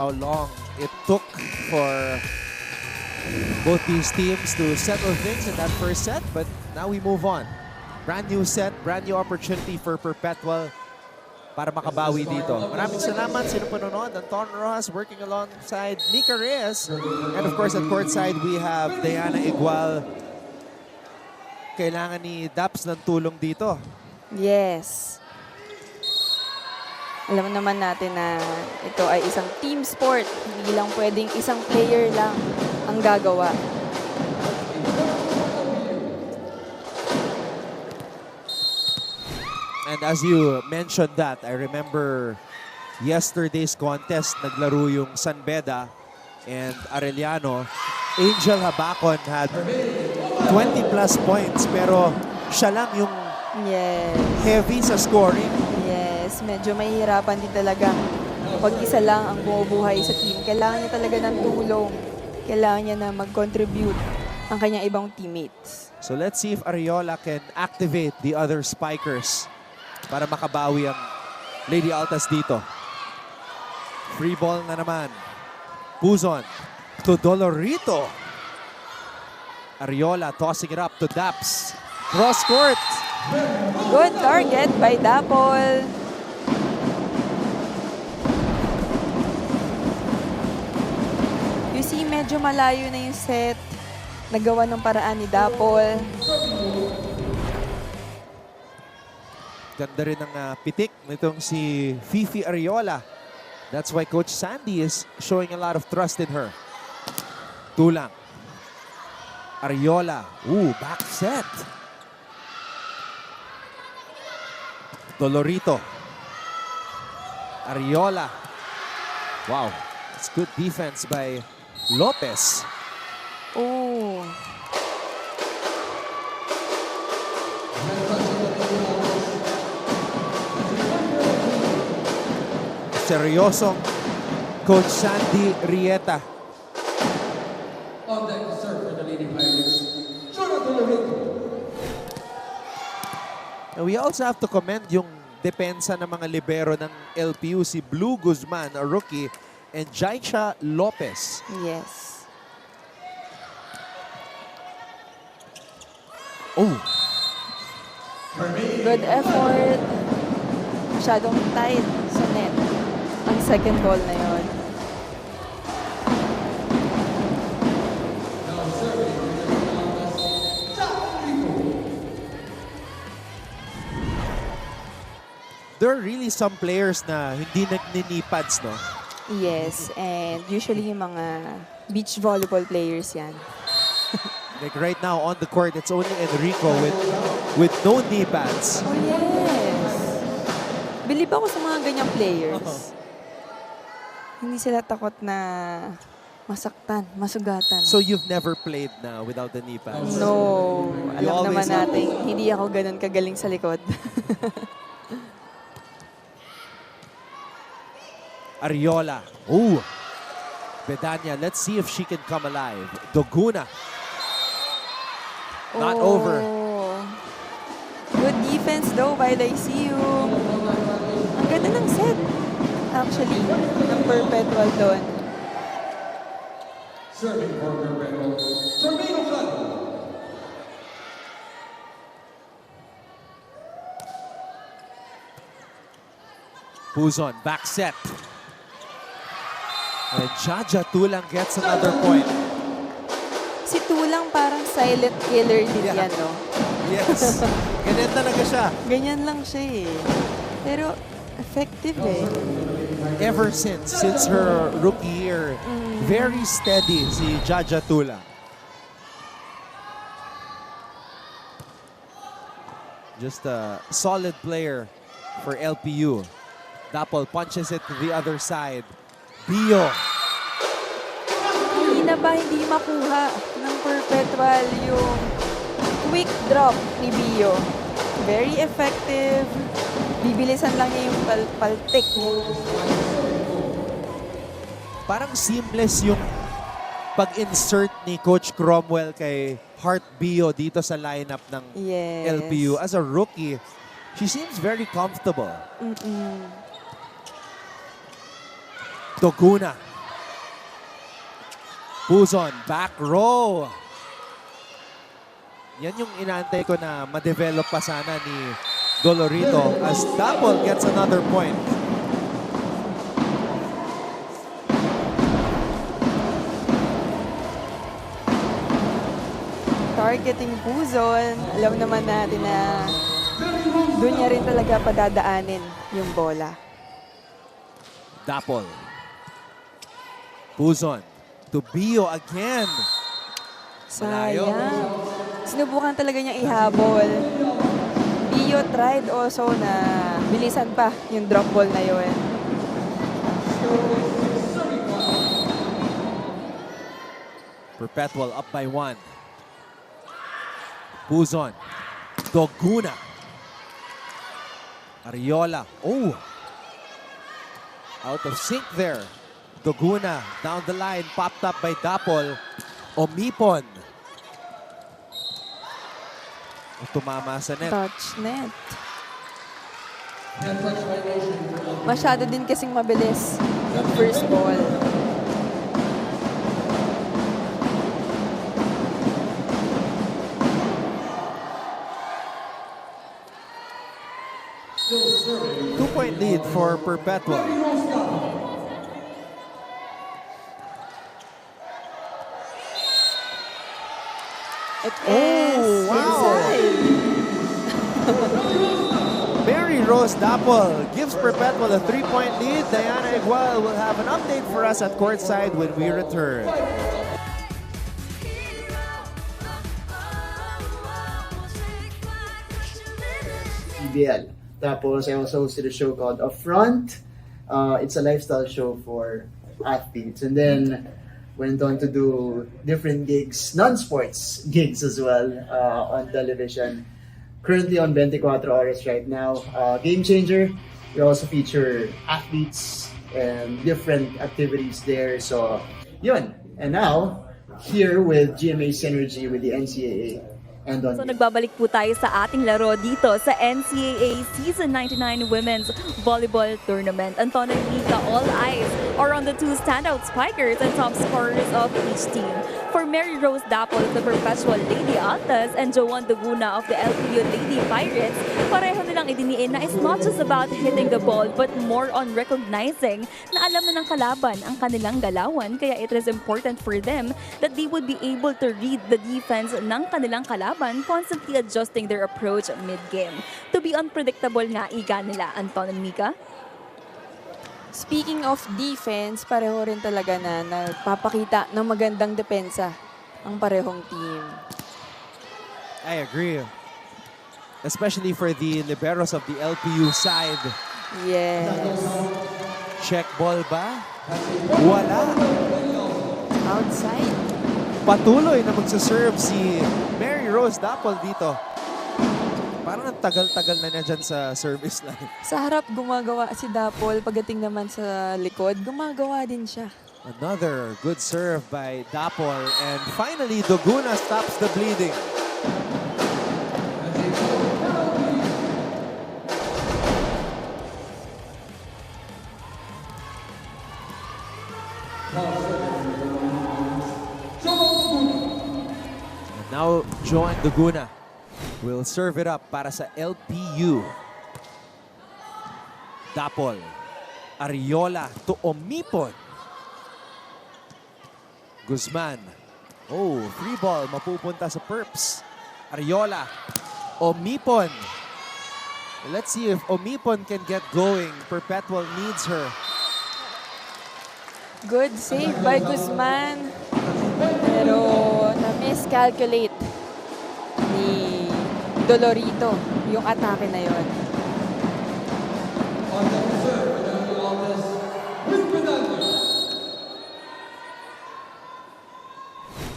how long it took for both these teams to settle things in that first set, but now we move on. Brand new set, brand new opportunity for Perpetual para makabawi dito. Maraming salamat sa inyong panonood. Anton Rojas working alongside Mika Reyes. And of course, at courtside, we have Diana Igual. Kailangan ni Daps ng tulong dito. Yes. Alam naman natin na ito ay isang team sport. Hindi lang pwedeng isang player lang ang gagawa. And as you mentioned that, I remember yesterday's contest, naglaro yung San Beda and Arellano. Angel Habacon had 20 plus points pero siya lang yung heavy sa scoring. Yes, medyo mahihirapan din talaga. Pag isa lang ang bumubuhay sa team, kailangan niya talaga ng tulong. Kailangan niya na mag-contribute ang kanyang ibang teammates. So let's see if Ariola can activate the other spikers para makabawi ang Lady Altas dito. Free ball na naman. Puzon to Dolorito. Ariola tossing it up to Daps. Cross court. Good target by Dapol. You see, medyo malayo na yung set. Nagawa ng paraan ni Dapol. Ganda rin ang pitik nitong si Fifi Ariola. That's why Coach Sandy is showing a lot of trust in her. Tulang. Ariola. Ooh, back set. Dolorito. Ariola. Wow. It's good defense by Lopez. Oh. Seryoso. Coach Sandy Rieta. On deck to serve for the Lady Pirates, Jonathan Dolorito. And we also have to commend yung depensa ng mga libero ng LPU, si Blue Guzman, a rookie, and Jaisha Lopez. Yes. Oh, Good effort. Masyadong tight sa net. Ang second ball na yon. Now serving for the Lady Altas, Dolorito. there are really some players na hindi nagninipads, no? Yes, and usually yung mga beach volleyball players yan. Like right now on the court, it's only Enrico with no knee pads. Oh, yes. Believe ako sa mga ganyang players. Hindi sila takot na masaktan, masugatan. So you've never played na without the knee pads? No, You alam naman always have. natin, hindi ako ganun kagaling sa likod. Ariola. Ooh. Bedanya, let's see if she can come alive. Doguna. Not over. Good defense though by Lyceum. Ang ganda ng set. Actually, ng Perpetual doon. Serving for Perpetual, Termino Blanco. Puzon, back set. And Jaja Tulang gets another point. Si Tulang parang silent killer din yan, no? Yes. Ganyan talaga siya. Ganyan lang siya eh. Pero effective eh. Ever since her rookie year, very steady si Jaja Tulang. Just a solid player for LPU. Dapol punches it to the other side. Bio. Kanina ba hindi makuha ng Perpetual yung quick drop ni Bio? Very effective. Bibilisan lang niya yung paltik. Parang seamless yung pag-insert ni Coach Cromwell kay Heart Bio dito sa lineup ng Yes. LPU. As a rookie, she seems very comfortable. Doguna. Puzon, back row. Yan yung inaantay ko na ma-develop pa sana ni Dolorito as Dapol gets another point. Targeting Puzon. Alam naman natin na doon niya rin talaga padadaanin yung bola. Dapol. Puzon. To Bio again. Malayo. Sayang. Sinubukan talaga niyang ihabol. Bio tried also na bilisan pa yung drop ball na yun. Perpetual up by 1. Puzon. Doguna. Ariola. Oh. Out of sync there. Doguna down the line. Popped up by Dapol. Omipon. Tumama sa net. Touch net. Masyado din kasing mabilis yung first ball. Two-point lead for Perpetual. It is wow. inside. Mary Rose Dapol gives Perpetual a 3-point lead. Diana Igual will have an update for us at courtside when we return. PBL. Tapos I also hosted a show called Upfront. It's a lifestyle show for athletes. And then went on to do different gigs, non-sports gigs as well on television. Currently on 24 Horas right now. Game Changer. We also feature athletes and different activities there. So, yun. And now, here with GMA Synergy with the NCAA. And on So nagbabalik po tayo sa ating laro dito sa NCAA Season 99 Women's Volleyball Tournament. Anton and Mika, all eyes are on the two standout spikers and top scorers of each team. For Mary Rose Dapol of the Perpetual Lady Altas and Joanne Duguna of the LPU Lady Pirates, pareho nilang idiniin na it's not just about hitting the ball but more on recognizing na alam na ng kalaban ang kanilang galawan, kaya it is important for them that they would be able to read the defense ng kanilang kalaban, constantly adjusting their approach mid-game. To be unpredictable nga iga nila, Anton and Mika. Speaking of defense, pareho rin talaga na nagpapakita ng magandang depensa ang parehong team. I agree. Especially for the liberos of the LPU side. Yes. Check ball ba? Wala. Outside. Patuloy na magsaserve si Mary Rose Dapol dito. Parang ang tagal-tagal na niya dyan sa service line. Sa harap gumagawa si Dapol, pagdating naman sa likod, gumagawa din siya. Another good serve by Dapol. And finally, Doguna stops the bleeding. And now, Joan Doguna will serve it up para sa LPU. Dapol. Ariola to Omipon. Guzman. Oh, free ball. Mapupunta sa Perps. Ariola. Omipon. Let's see if Omipon can get going. Perpetual needs her. Good save by Guzman. Pero na-miscalculate ni Dolorito yung atake na yon.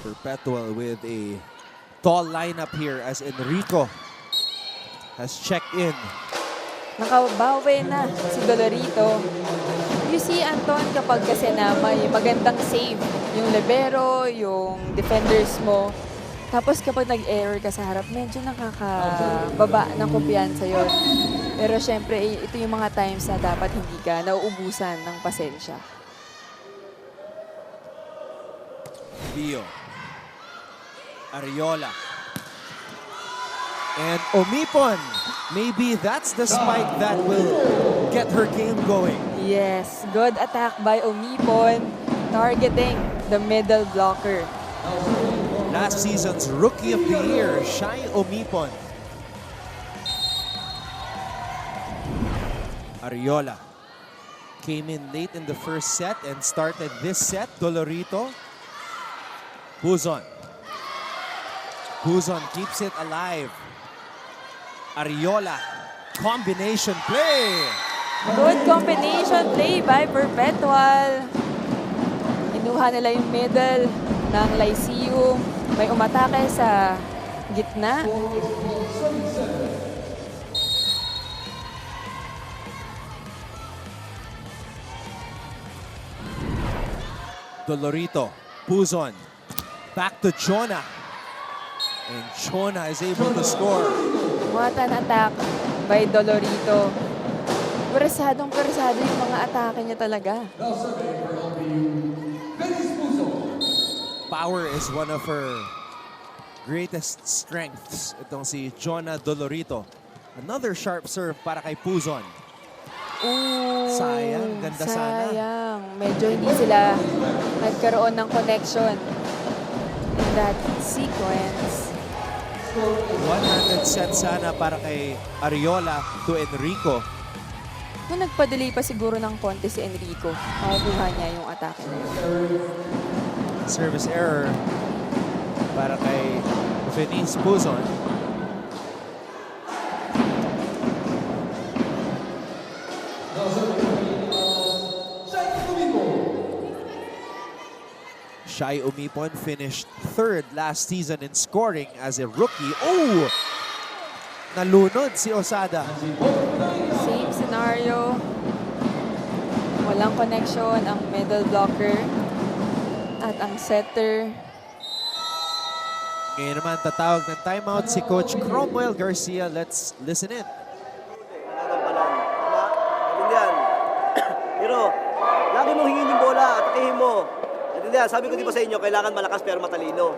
Perpetual with a tall lineup here as Enrico has checked in. Nakabawi na si Dolorito. You see, Anton, kapag kasi na may magandang save, yung libero, yung defenders mo, tapos kapag nag-error ka sa harap, medyo nakakababa ng kumpiyansa yon. Pero syempre, ito yung mga times na dapat hindi ka nauubusan ng pasensya. Bio. Ariola. And Omipon. Maybe that's the spike that will get her game going. Yes, good attack by Omipon, targeting the middle blocker. Last season's Rookie of the Year, Shai Omipon. Ariola came in late in the first set and started this set. Dolorito. Puzon. Puzon keeps it alive. Ariola. Combination play. Good combination play by Perpetual. Inuha nila yung middle ng Lyceum. May umatake sa gitna. Dolorito. Puzon. Back to Jonah. And Jonah is able to score. What an attack by Dolorito. Persado yung mga atake niya talaga. Power is one of her greatest strengths. Itong si Jonah Dolorito. Another sharp serve para kay Puzon. Ooh, Sayang, ganda sana. sayang. Medyo hindi sila nagkaroon ng connection in that sequence. One-handed set sana para kay Ariola to Enrico. Kung nagpa-delay pa siguro ng konti si Enrico, makakuha niya yung atake na yun. Service error para kay Venice Puzon. Shai Omipon finished third last season in scoring as a rookie. Oh! Nalunod si Osada. Same scenario. Walang connection ang middle blocker at ang setter. Ngayon naman tatawag ng timeout si Coach Cromwell Garcia. Let's listen in. Naintindihan? Pero, lagi mong hingin yung bola at atakihin mo. Naintindihan? Sabi ko di ba sa inyo, kailangan malakas pero matalino.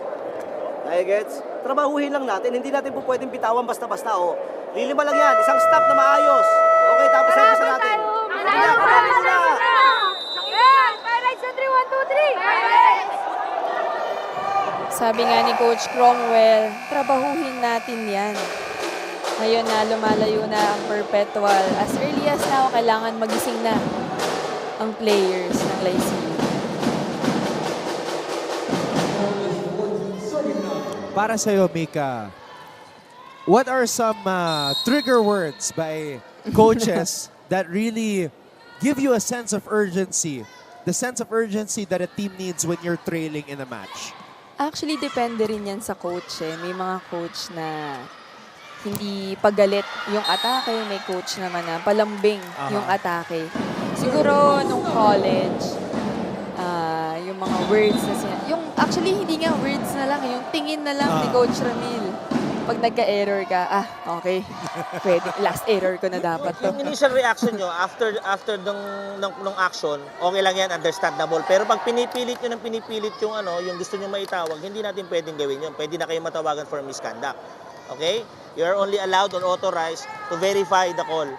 Gets? Trabahuhin lang natin. Hindi natin po pwedeng bitawan basta-basta. Oh. Lilima lang yan. Isang stop na maayos. Okay, tapos sa isa natin. Naintindihan? Kailangan mo na. Sabi nga ni Coach Cromwell, trabahuhin natin yan. Ngayon na lumalayo na ang Perpetual. As early as now, kailangan magising na ang players ng Lyceum. Para sa'yo, Mika, what are some trigger words by coaches that really give you a sense of urgency? The sense of urgency that a team needs when you're trailing in a match? Actually, depende rin yan sa coach. May mga coach na hindi pagalit yung atake. May coach naman na palambing yung atake. Siguro nung college, yung mga words na actually, hindi nga words na lang. Yung tingin na lang ni Coach Ramil. Pag nagka-error ka, okay. Pwede. Last error ko na dapat to. Yung initial reaction nyo after nung action, okay lang yan, understandable. Pero pag pinipilit nyo yung gusto nyo maitawag, hindi natin pwedeng gawin yun. Pwede na kayo matawagan for misconduct. Okay? You are only allowed or authorized to verify the call.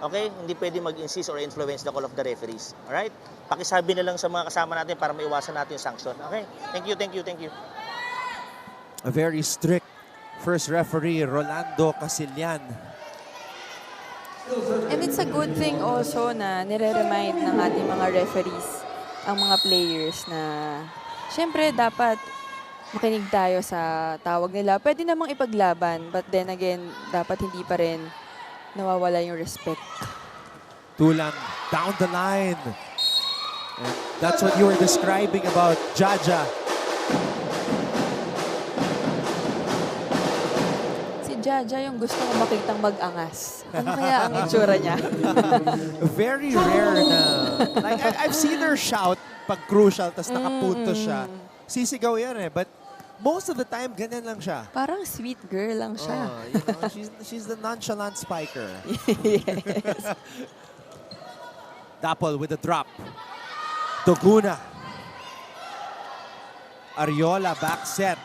Okay? Hindi pwede mag-insist or influence the call of the referees. Alright? Pakisabi na lang sa mga kasama natin para maiwasan natin yung sanction. Okay? Thank you. A very strict first referee, Rolando Casillan. And it's a good thing also na nire-remind ng ating mga referees ang mga players na syempre dapat makinig tayo sa tawag nila. Pwede namang ipaglaban, but then again, dapat hindi pa rin nawawala yung respect. Tulang down the line. And that's what you were describing about Jaja. Si Jaja yung gusto ko makitang mag-angas. Ano kaya ang itsura niya? Very rare na. Like, I've seen her shout pag crucial, tas nakapunto siya. Sisigaw yan eh. But most of the time, ganyan lang siya. Parang sweet girl lang siya. You know, she's the nonchalant spiker. Yes. Dapol with the drop. Doguna. Ariola back set.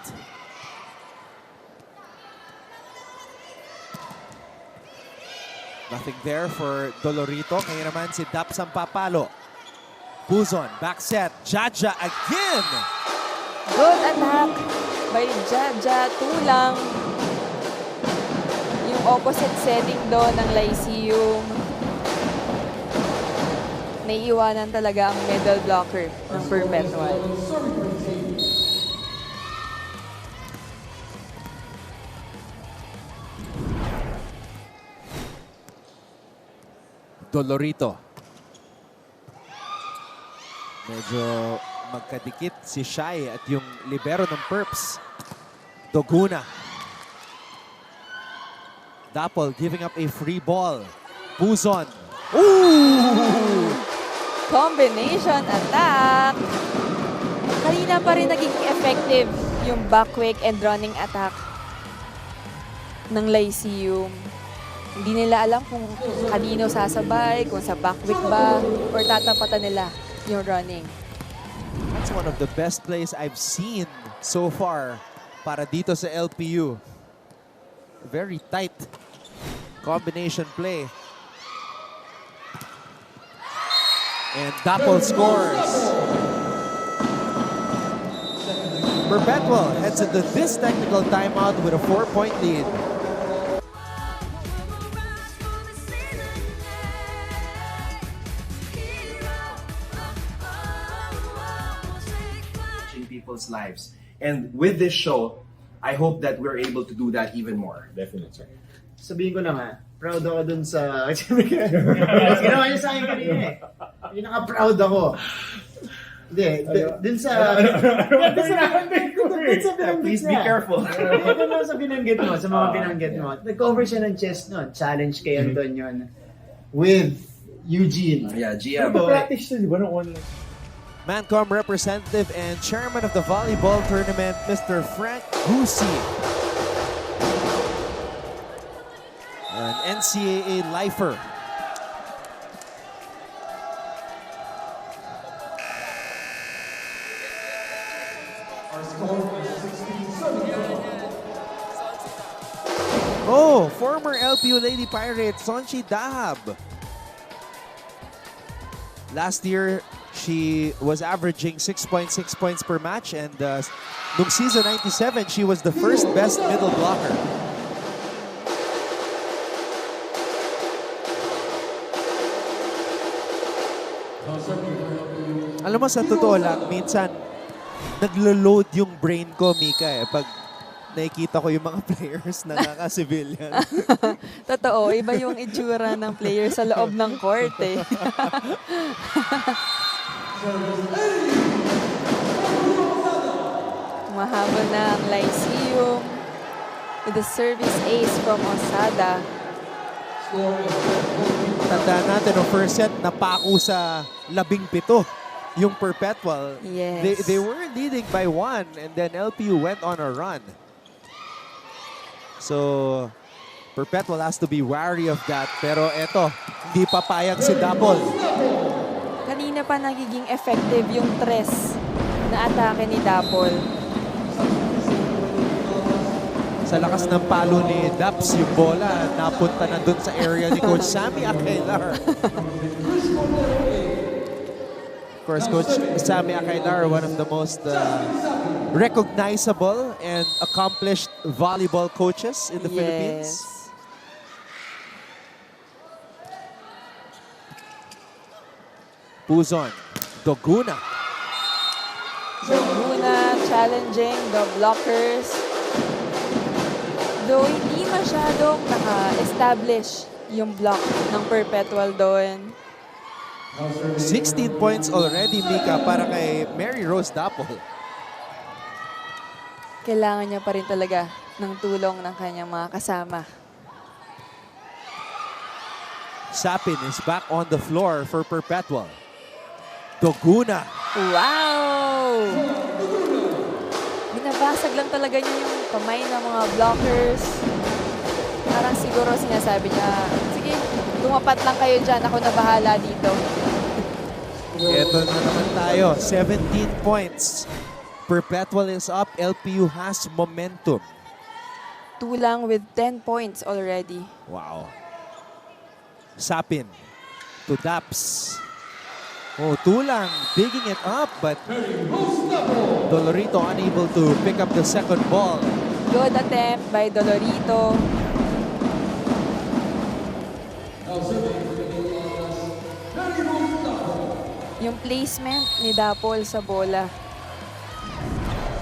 Nothing there for Dolorito. Ngayon naman si Daps ang papalo. Puzon, back set. Jaja again! Good attack by Jaja. Tulang. Yung opposite setting doon ng Lyceum. Naiiwanan talaga ang middle blocker ng Perpetual. Dolorito. Medyo magkadikit si Shai at yung libero ng Perps. Doguna. Dapol giving up a free ball. Puzon. Ooh! Combination attack. Kanina pa rin naging effective yung back quick and running attack ng Lyceum. Hindi nila alam kung kanino sasabay, kung sa back quick ba, or tatapatan nila yung running. That's one of the best plays I've seen so far para dito sa LPU. Very tight combination play. And Dapol scores. Perpetual heads into this technical timeout with a 4-point lead. People's lives. And with this show, I hope that we're able to do that even more. Definitely, sir. Sabihin ko lang proud ako dun sa... Ginawa niya sa akin kanina eh. Pinaka-proud ako. Hindi, dun sa... Please be careful. Dun sa binanggit mo, sa mga binanggit mo. Nag-cover siya ng chest nun. Challenge kay Anton yun. With Eugene. Yeah, GM. Practice siya, di ba? Online. Mancom representative and chairman of the volleyball tournament, Mr. Frank Gusi. An NCAA lifer. Oh, former LPU Lady Pirate, Sonchi Dahab. Last year, she was averaging 6.6 points per match, and nung season 97, she was the first best middle blocker. Alam mo, sa totoo lang, minsan, naglo-load yung brain ko, Mika, pag nakikita ko yung mga players na naka-civilian. Totoo, iba yung itsura ng player sa loob ng court eh. Mahabol na ang Lyceum with the service ace from Osada. Tandaan natin, no, first set, napako sa 17 yung Perpetual. Yes. They were leading by 1, and then LPU went on a run. So, Perpetual has to be wary of that. Pero eto, hindi papayag si Dapol. Kanina pa nagiging effective yung tres na atake ni Dapol. Sa lakas ng palo ni Daps, yung bola napunta na dun sa area ni Coach Sammy Akailar. Of course, Coach Sammy Akailar, one of the most recognizable and accomplished volleyball coaches in the Philippines. Puzon, Doguna. Doguna challenging the blockers. Though hindi masyadong naka-establish yung block ng Perpetual doon. 16 points already, Mika, para kay Mary Rose Dapol. Kailangan niya pa rin talaga ng tulong ng kanyang mga kasama. Sapin is back on the floor for Perpetual. Doguna. Wow! Binabasag lang talaga niya yung kamay ng mga blockers. Parang siguro sinasabi niya, sige, tumapat lang kayo dyan. Ako na bahala dito. Ito na naman tayo. 17 points. Perpetual is up. LPU has momentum. Tulang with 10 points already. Wow. Sapin to Daps. Oh, Tulang digging it up, but Dolorito unable to pick up the second ball. Good attempt by Dolorito. Yung placement ni Dapol sa bola,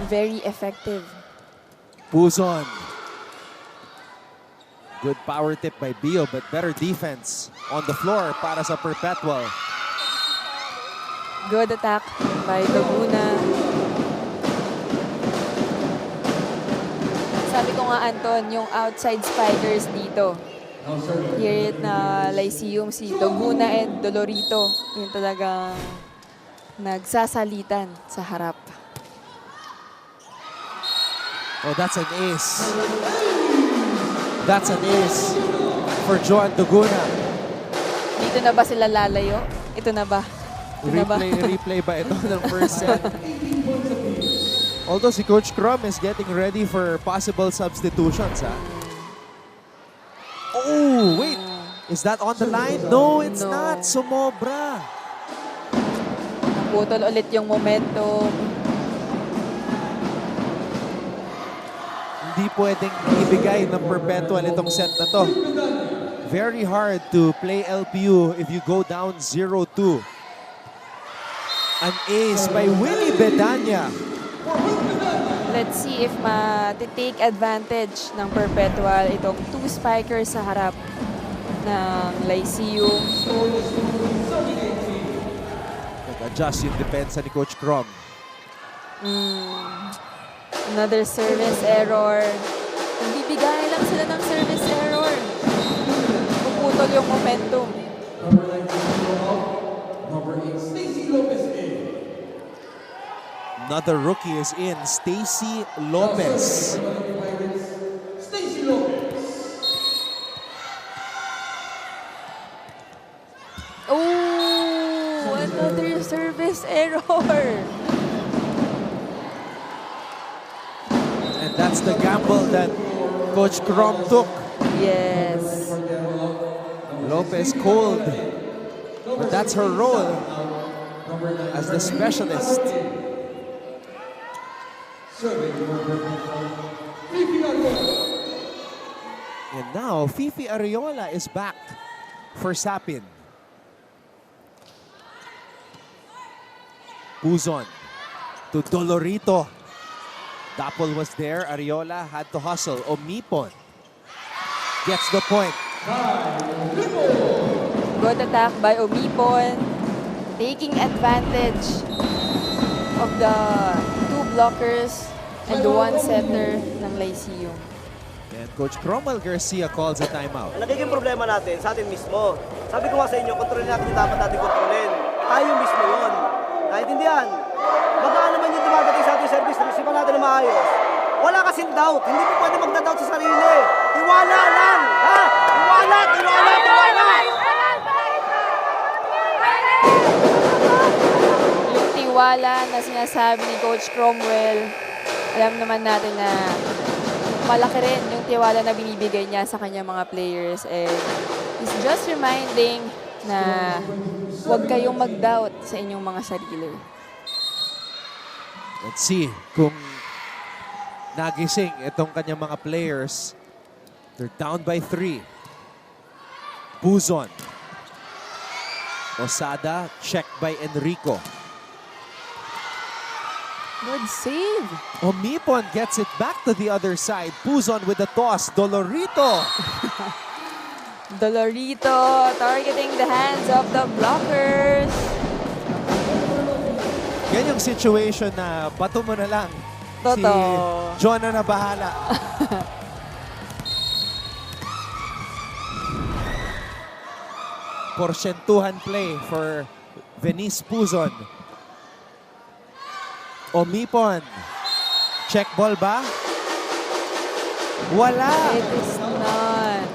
very effective. Puzon. Good power tip by Bio, but better defense on the floor para sa Perpetual. Good attack by Laguna. Sabi ko nga, Anton, yung outside spikers dito. Here na Lyceum, si Laguna and Dolorito. Yung talagang nagsasalitan sa harap. Oh, that's an ace. That's an ace for Joan Laguna. Dito na ba sila lalayo? Ito na ba? Ito na ba? Replay ba ito ng first set? Although si Coach Crum is getting ready for possible substitutions. Oh, wait. Is that on the line? No, it's No. not. Sumobra. Naputol ulit yung momentum. Hindi pwedeng ibigay ng Perpetual itong set na to. Very hard to play LPU if you go down 0-2. An ace by Willie Bedanya. Let's see if ma-take advantage ng Perpetual itong two spikers sa harap ng Lyceum. Nag-adjust yung depensa ni Coach Crum. Another service error. Nagbibigay lang sila ng service error. Puputol yung momentum. Another rookie is in, Stacy Lopez. Oh, another service error. And that's the gamble that Coach Crum took. Yes. Lopez cold. But that's her role as the specialist. And now, Fifi Ariola is back for Sapin. Puzon to Dolorito. Dapol was there. Ariola had to hustle. Omipon gets the point. Good attack by Omipon. Taking advantage of the two blockers and the one setter ng Lyceum. And Coach Cromwell Garcia calls a timeout. Ang nagiging problema natin sa atin mismo. Sabi ko nga sa inyo, kontrolin natin yung dapat natin kontrolin. Tayo mismo yun. Naintindihan? Baka naman yung dumadating sa ating service, receive natin na maayos. Wala kasing doubt. Hindi po pwede magda-doubt sa sarili. Tiwala lang. Ha? Tiwala, tiwala, tiwala. Yung tiwala na sinasabi ni Coach Cromwell, alam naman natin na malaki rin yung tiwala na binibigay niya sa kanyang mga players. And he's just reminding na huwag kayong mag-doubt sa inyong mga sarili. Let's see kung nagising itong kanyang mga players. They're down by 3. Puzon. Osada, checked by Enrico. Good save. Omipon gets it back to the other side. Puzon with the toss. Dolorito. Dolorito targeting the hands of the blockers. Yan yung situation na bato mo na lang. Totoo. Si John na bahala. Porsyentuhan play for Venice Puzon. Omipon. Check ball ba? Wala. It is not.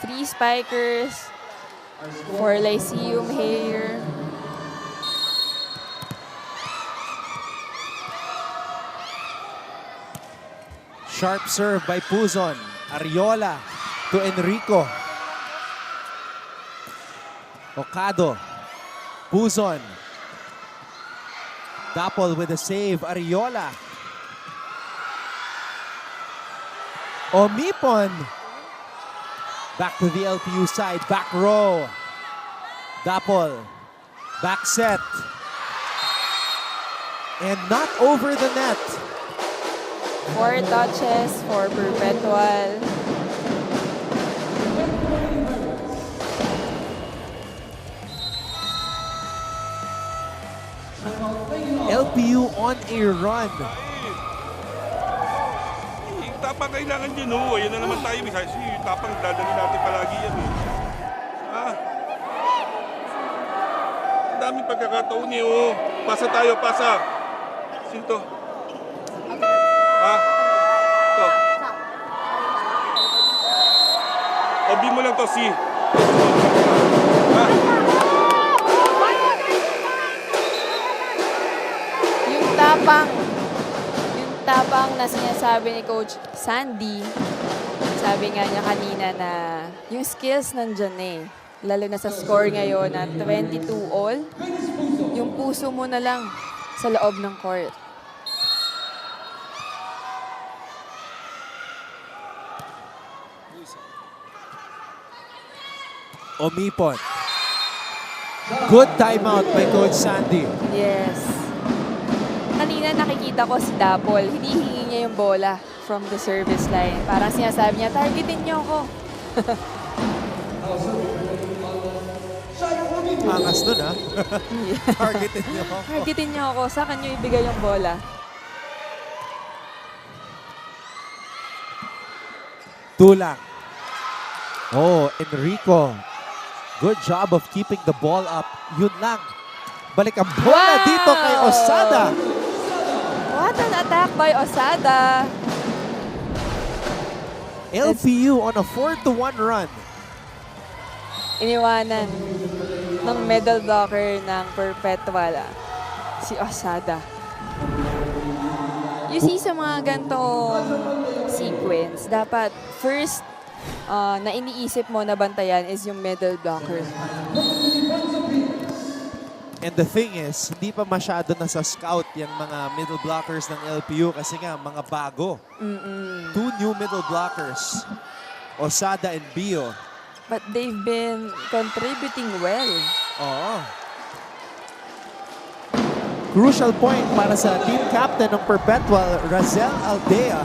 3 spikers for Lyceum here. Sharp serve by Puzon. Ariola to Enrico. Ocado. Puzon. Dapol with a save. Ariola. Omipon. Back to the LPU side. Back row. Dapol. Back set. And not over the net. 4 touches for Perpetual. LPU on a run. Tapang kailangan yun, oh. Ayan na naman tayo. Kasi tapang dadali natin palagi yan, eh. Ah. Ang daming pagkakataon, eh, oh. Pasa tayo, pasa. Sinto. Ha? Ito. Obi mo lang to, si. Ha? Yung tapang na sinasabi ni Coach Sandy, sabi nga niya kanina na yung skills nandyan eh. Lalo na sa score ngayon na 22 all, yung puso mo na lang sa loob ng court. Omipon. Good timeout by Coach Sandy. Yes. Kanina nakikita ko si Dapol, hinihingi niya yung bola from the service line. Parang sinasabi niya, targetin niyo ako. Angas nun, ha? Targetin niyo ako. Targetin niyo ako, sa kanya ibigay yung bola. Tulang. Oh, Enrico. Good job of keeping the ball up. Yun lang. Balik ang bola Wow! dito kay Osada. What an attack by Osada. LPU on a 4-1 run. Iniwanan ng middle blocker ng Perpetual, si Osada. You see sa mga gantong sequence, dapat first na iniisip mo na bantayan is yung middle blocker. And the thing is, hindi pa masyado na sa scout yung mga middle blockers ng LPU kasi nga mga bago. 2 new middle blockers, Osada and Bio. But they've been contributing well. Oo. Crucial point para sa team captain ng Perpetual, Razel Aldea.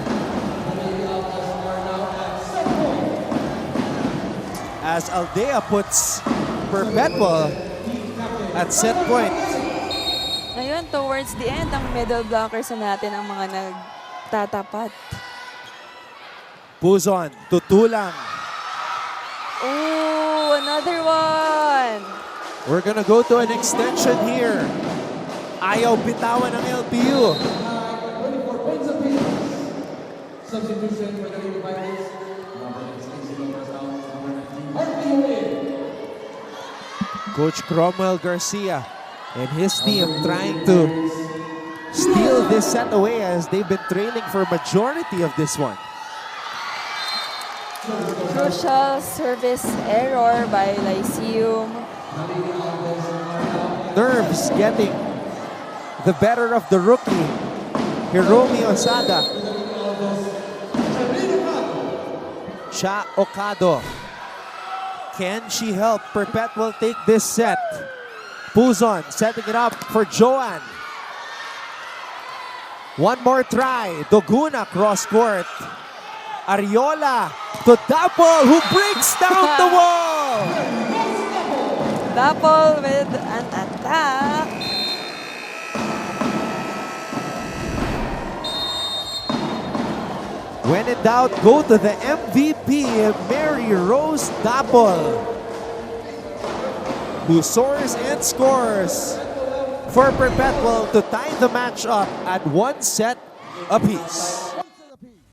As Aldea puts Perpetual at set point. Ngayon, towards the end, ang middle blockers na natin ang mga nagtatapat. Puzon, tutulang. Oh, another one! We're gonna go to an extension here. Ayaw bitawan ng LPU. Substitution for the Lady Pirates. Coach Cromwell Garcia and his team trying to steal this set away as they've been trailing for majority of this one. Crucial service error by Lyceum. Nerves getting the better of the rookie, Hiromi Osada. Cha Ocado. Can she help Perpetual take this set? Puzon setting it up for Joan. One more try. Doguna cross court. Ariola to Dapol who breaks down the wall. Dapol with an attack. When in doubt, go to the MVP, Mary Rose Dapol, who soars and scores for Perpetual to tie the match up at 1 set apiece.